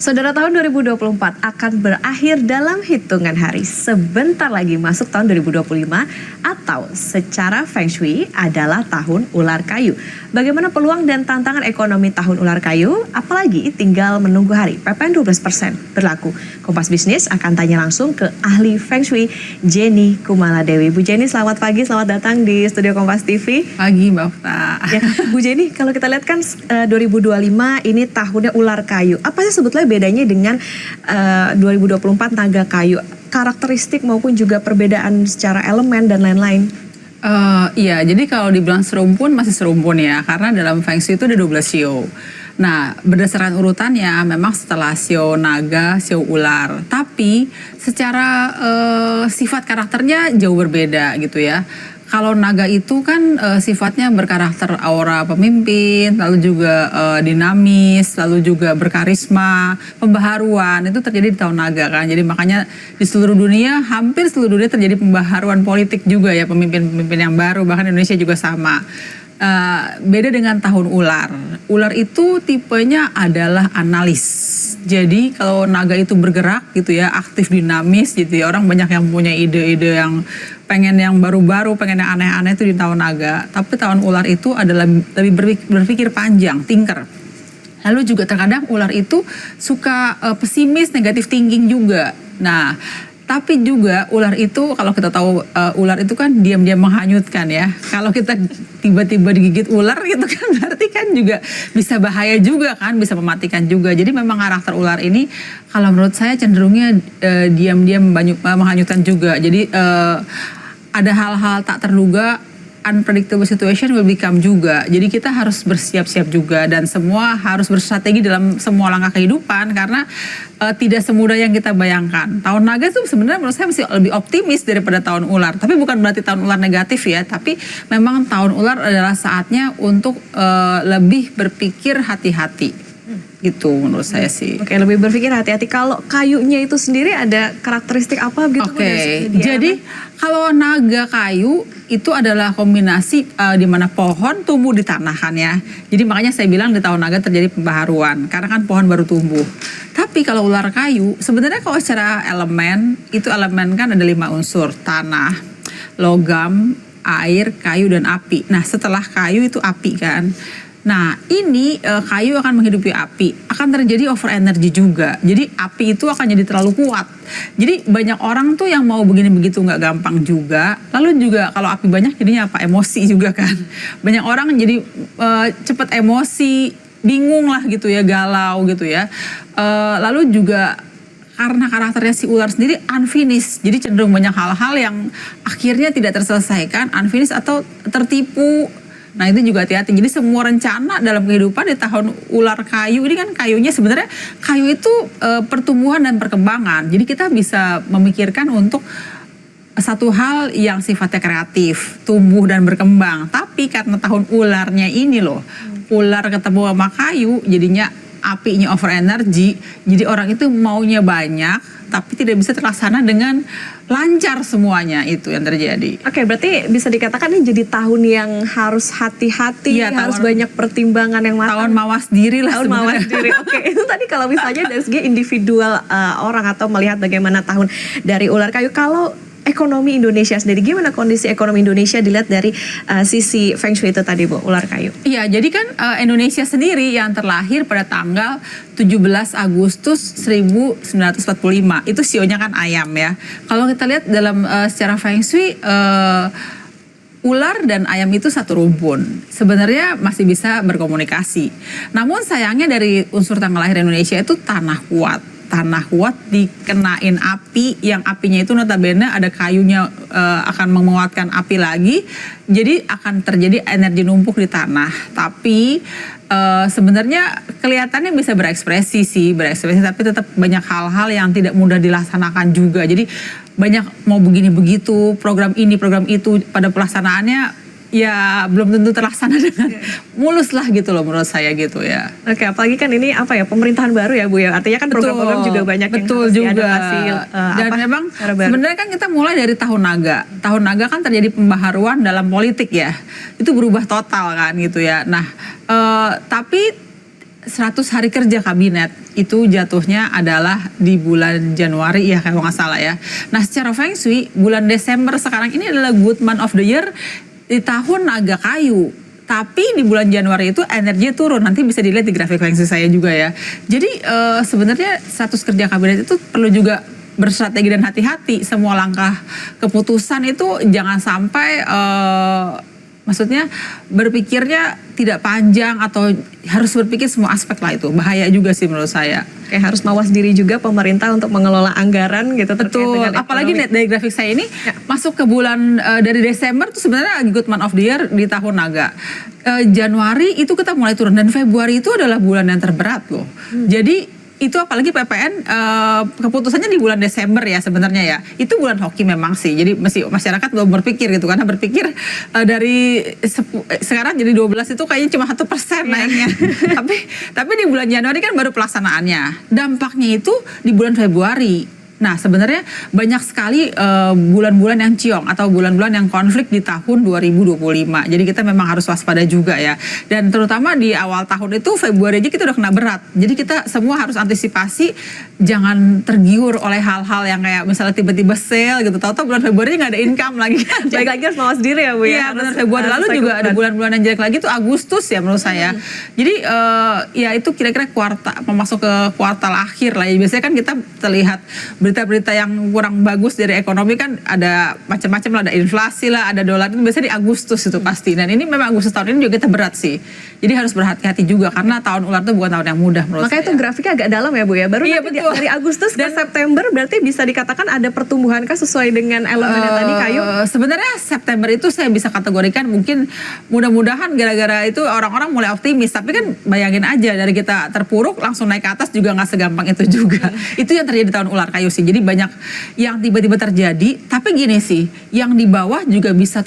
Saudara, tahun 2024 akan berakhir dalam hitungan hari. Sebentar lagi masuk tahun 2025 atau secara Feng Shui adalah tahun ular kayu. Bagaimana peluang dan tantangan ekonomi tahun ular kayu? Apalagi tinggal menunggu hari PPN 12% berlaku. Kompas Bisnis akan tanya langsung ke ahli Feng Shui Jenny Kumaladewi. Bu Jenny, selamat pagi, selamat datang di studio Kompas TV. Pagi Mbak Okta. Ya, Bu Jenny, kalau kita lihat kan 2025 ini tahunnya ular kayu. Apa sih sebetulnya bedanya dengan 2024 naga kayu? Karakteristik maupun juga perbedaan secara elemen dan lain-lain. Iya, jadi kalau dibilang serumpun masih serumpun ya, karena dalam Feng Shui itu ada 12 shio. Nah, berdasarkan urutannya memang setelah shio naga, shio ular. Tapi secara sifat karakternya jauh berbeda gitu ya. Kalau naga itu kan sifatnya berkarakter aura pemimpin, lalu juga dinamis, lalu juga berkarisma, pembaharuan itu terjadi di tahun naga kan. Jadi makanya di seluruh dunia, hampir seluruh dunia terjadi pembaharuan politik juga ya, pemimpin-pemimpin yang baru, bahkan Indonesia juga sama. Beda dengan tahun ular. Ular itu tipenya adalah analis. Jadi kalau naga itu bergerak gitu ya, aktif dinamis gitu ya. Orang banyak yang punya ide-ide yang pengen yang baru-baru, pengen yang aneh-aneh itu di tahun naga. Tapi tahun ular itu adalah lebih berpikir panjang, thinker. Lalu juga terkadang ular itu suka pesimis, negatif thinking juga. Nah, tapi juga ular itu, kalau kita tahu ular itu kan diam-diam menghanyutkan ya. Kalau kita tiba-tiba digigit ular gitu kan berarti kan juga bisa bahaya juga kan, bisa mematikan juga. Jadi memang karakter ular ini kalau menurut saya cenderungnya diam-diam menghanyutkan juga. Jadi ada hal-hal tak terduga, unpredictable situation will become juga. Jadi kita harus bersiap-siap juga dan semua harus berstrategi dalam semua langkah kehidupan karena tidak semudah yang kita bayangkan. Tahun naga itu sebenarnya menurut saya masih lebih optimis daripada tahun ular. Tapi bukan berarti tahun ular negatif ya, tapi memang tahun ular adalah saatnya untuk lebih berpikir hati-hati. Gitu menurut saya sih. Oke, lebih berpikir hati-hati. Kalau kayunya itu sendiri ada karakteristik apa gitu? Oke, jadi kalau naga kayu itu adalah kombinasi di mana pohon tumbuh di tanah kan ya. Jadi makanya saya bilang di tahun naga terjadi pembaharuan karena kan pohon baru tumbuh. Tapi kalau ular kayu sebenarnya kalau secara elemen itu elemen kan ada 5 unsur: tanah, logam, air, kayu dan api. Nah setelah kayu itu api kan. Nah ini kayu akan menghidupi api, akan terjadi over energy juga. Jadi api itu akan jadi terlalu kuat. Jadi banyak orang tuh yang mau begini begitu nggak gampang juga. Lalu juga kalau api banyak jadinya apa? Emosi juga kan. Banyak orang jadi cepat emosi, bingung lah gitu ya, galau gitu ya. Lalu juga karena karakternya si ular sendiri unfinished, jadi cenderung banyak hal-hal yang akhirnya tidak terselesaikan, unfinished atau tertipu. Nah itu juga hati-hati. Jadi semua rencana dalam kehidupan di tahun ular kayu ini kan kayunya sebenarnya kayu itu pertumbuhan dan perkembangan. Jadi kita bisa memikirkan untuk satu hal yang sifatnya kreatif, tumbuh dan berkembang. Tapi karena tahun ularnya ini loh, ular ketemu sama kayu jadinya apinya over energy. Jadi orang itu maunya banyak tapi tidak bisa terlaksana dengan lancar semuanya, itu yang terjadi. Oke, berarti bisa dikatakan ini jadi tahun yang harus hati-hati, ya, harus banyak pertimbangan yang matang. Tahun mawas diri lah. Tahun mawas diri. Oke, itu tadi kalau misalnya dari segi individual orang atau melihat bagaimana tahun dari ular kayu. Kalau ekonomi Indonesia sendiri, gimana kondisi ekonomi Indonesia dilihat dari sisi Feng Shui itu tadi, Bu, ular kayu? Iya, jadi kan Indonesia sendiri yang terlahir pada tanggal 17 Agustus 1945. Itu sionya kan ayam ya. Kalau kita lihat dalam secara Feng Shui, ular dan ayam itu satu rumpun. Sebenarnya masih bisa berkomunikasi. Namun sayangnya dari unsur tanggal lahir Indonesia itu tanah kuat. Tanah kuat dikenain api, yang apinya itu notabene ada kayunya akan menguatkan api lagi. Jadi akan terjadi energi numpuk di tanah. Tapi sebenarnya kelihatannya bisa berekspresi tapi tetap banyak hal-hal yang tidak mudah dilaksanakan juga. Jadi banyak mau begini begitu, program ini, program itu, pada pelaksanaannya ya belum tentu terlaksana dengan mulus lah gitu loh menurut saya gitu ya. Oke, apalagi kan ini apa ya, pemerintahan baru ya Bu ya, artinya kan program-program juga banyak yang harus diadaptasi. Dan memang sebenarnya kan kita mulai dari tahun naga. Tahun naga kan terjadi pembaharuan dalam politik ya, itu berubah total kan gitu ya. Nah tapi 100 hari kerja kabinet itu jatuhnya adalah di bulan Januari ya kalau nggak salah ya. Nah secara Feng Shui bulan Desember sekarang ini adalah good month of the year di tahun naga kayu. Tapi di bulan Januari itu energinya turun, nanti bisa dilihat di grafik Feng Shui saya juga ya. Jadi sebenarnya 100 kerja kabinet itu perlu juga berstrategi dan hati-hati. Semua langkah keputusan itu jangan sampai maksudnya berpikirnya tidak panjang atau harus berpikir semua aspek lah, itu bahaya juga sih menurut saya. Kayak harus mawas diri juga pemerintah untuk mengelola anggaran gitu. Betul, apalagi dari grafik saya ini masuk ke bulan dari Desember tuh sebenarnya good month of the year di tahun naga. Januari itu kita mulai turun dan Februari itu adalah bulan yang terberat loh. Jadi itu apalagi PPN keputusannya di bulan Desember ya sebenarnya ya. Itu bulan hoki memang sih. Jadi masih masyarakat belum berpikir gitu, karena berpikir dari sekarang jadi 12 itu kayaknya cuma 1% naiknya. tapi di bulan Januari kan baru pelaksanaannya. Dampaknya itu di bulan Februari. Nah sebenarnya banyak sekali bulan-bulan yang ciong atau bulan-bulan yang konflik di tahun 2025. Jadi kita memang harus waspada juga ya. Dan terutama di awal tahun itu Februari aja kita udah kena berat. Jadi kita semua harus antisipasi, jangan tergiur oleh hal-hal yang kayak misalnya tiba-tiba sale gitu. Tahu-tahu bulan Februari nggak ada income lagi. Baik lagi harus mawas diri ya Bu ya. Iya benar, Februari lalu juga ada bulan-bulan yang jelek lagi tuh Agustus ya menurut saya. Jadi ya itu kira-kira masuk ke kuartal akhir lah ya. Biasanya kan kita terlihat berita-berita yang kurang bagus dari ekonomi kan ada macam-macam lah, ada inflasi lah, ada dolar, itu biasanya di Agustus itu pasti. Dan ini memang Agustus tahun ini juga kita berat sih. Jadi harus berhati-hati juga karena tahun ular itu bukan tahun yang mudah menurut saya. Makanya itu grafiknya agak dalam ya Bu ya. Baru nanti dari Agustus ke September berarti bisa dikatakan ada pertumbuhan kah sesuai dengan elemennya tadi kayu? Sebenarnya September itu saya bisa kategorikan mungkin mudah-mudahan gara-gara itu orang-orang mulai optimis. Tapi kan bayangin aja dari kita terpuruk langsung naik ke atas juga nggak segampang itu juga. Itu yang terjadi di tahun ular kayu sih. Jadi banyak yang tiba-tiba terjadi, tapi gini sih, yang di bawah juga bisa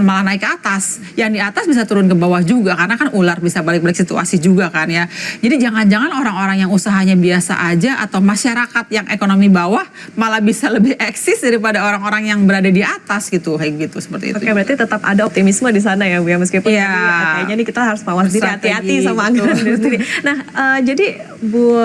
malah naik ke atas, yang di atas bisa turun ke bawah juga, karena kan ular bisa balik-balik situasi juga kan ya. Jadi jangan-jangan orang-orang yang usahanya biasa aja atau masyarakat yang ekonomi bawah malah bisa lebih eksis daripada orang-orang yang berada di atas gitu, kayak gitu seperti itu. Oke, berarti tetap ada optimisme di sana ya Bu ya, meskipun kayaknya nih kita harus mawas diri, hati-hati sama anggaran sendiri. Nah, jadi Bu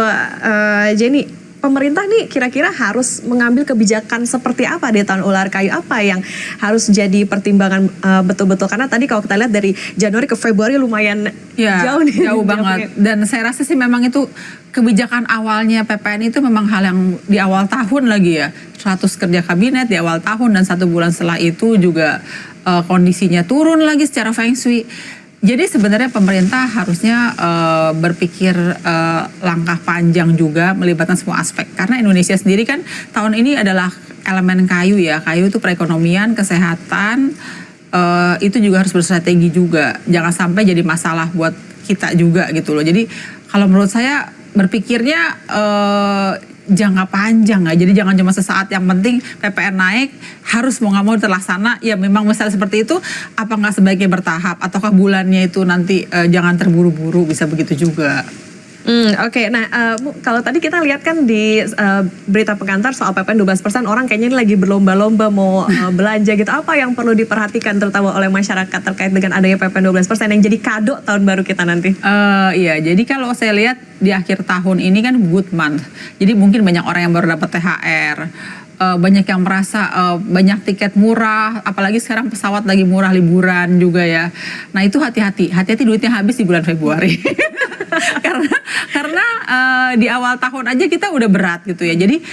Jenny, pemerintah nih kira-kira harus mengambil kebijakan seperti apa di tahun ular kayu, apa yang harus jadi pertimbangan betul-betul, karena tadi kalau kita lihat dari Januari ke Februari lumayan jauh nih. Jauh banget. Dan saya rasa sih memang itu kebijakan awalnya PPN itu memang hal yang di awal tahun lagi ya, 100 kerja kabinet di awal tahun dan 1 bulan setelah itu juga kondisinya turun lagi secara Feng Shui. Jadi sebenarnya pemerintah harusnya berpikir langkah panjang juga, melibatkan semua aspek. Karena Indonesia sendiri kan tahun ini adalah elemen kayu ya. Kayu itu perekonomian, kesehatan, itu juga harus berstrategi juga. Jangan sampai jadi masalah buat kita juga gitu loh. Jadi kalau menurut saya berpikirnya jangka panjang ya. Jadi jangan cuma sesaat, yang penting PPN naik harus mau nggak mau terlaksana. Ya memang misalnya seperti itu, apa nggak sebaiknya bertahap, ataukah bulannya itu nanti jangan terburu-buru, bisa begitu juga. Oke. Nah, kalau tadi kita lihat kan di berita pengantar soal PPN 12%, orang kayaknya ini lagi berlomba-lomba mau belanja gitu. Apa yang perlu diperhatikan terutama oleh masyarakat terkait dengan adanya PPN 12% yang jadi kado tahun baru kita nanti? Iya, jadi kalau saya lihat di akhir tahun ini kan good month. Jadi mungkin banyak orang yang baru dapat THR. Banyak yang merasa banyak tiket murah, apalagi sekarang pesawat lagi murah, liburan juga ya. Nah itu hati-hati duitnya habis di bulan Februari. karena di awal tahun aja kita udah berat gitu ya. Jadi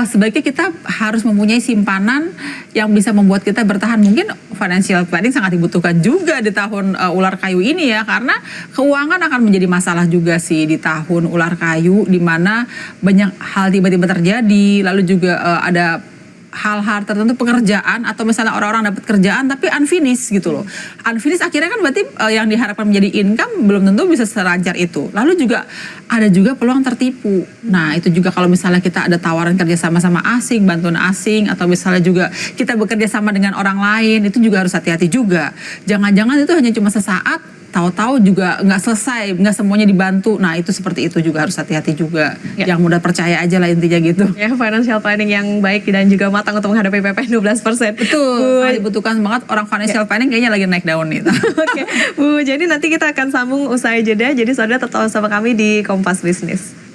sebaiknya kita harus mempunyai simpanan yang bisa membuat kita bertahan. Mungkin financial planning sangat dibutuhkan juga di tahun ular kayu ini ya, karena keuangan akan menjadi masalah juga sih di tahun ular kayu, di mana banyak hal tiba-tiba terjadi, lalu juga ada hal-hal tertentu pekerjaan, atau misalnya orang-orang dapat kerjaan tapi unfinished gitu loh. Unfinished akhirnya kan berarti yang diharapkan menjadi income belum tentu bisa selancar itu. Lalu juga ada juga peluang tertipu. Nah itu juga kalau misalnya kita ada tawaran kerja sama asing, bantuan asing, atau misalnya juga kita bekerja sama dengan orang lain, itu juga harus hati-hati juga. Jangan-jangan itu hanya cuma sesaat, tahu-tahu juga nggak selesai, nggak semuanya dibantu. Nah itu seperti itu juga harus hati-hati juga. Yang mudah percaya aja lah intinya gitu. Ya, financial planning yang baik dan juga matang untuk menghadapi PPN 12%. Betul, sangat dibutuhkan banget orang financial planning kayaknya lagi naik daun nih. Oke, Bu, jadi nanti kita akan sambung usai jeda. Jadi saudara tetap sama kami di Kompas Bisnis.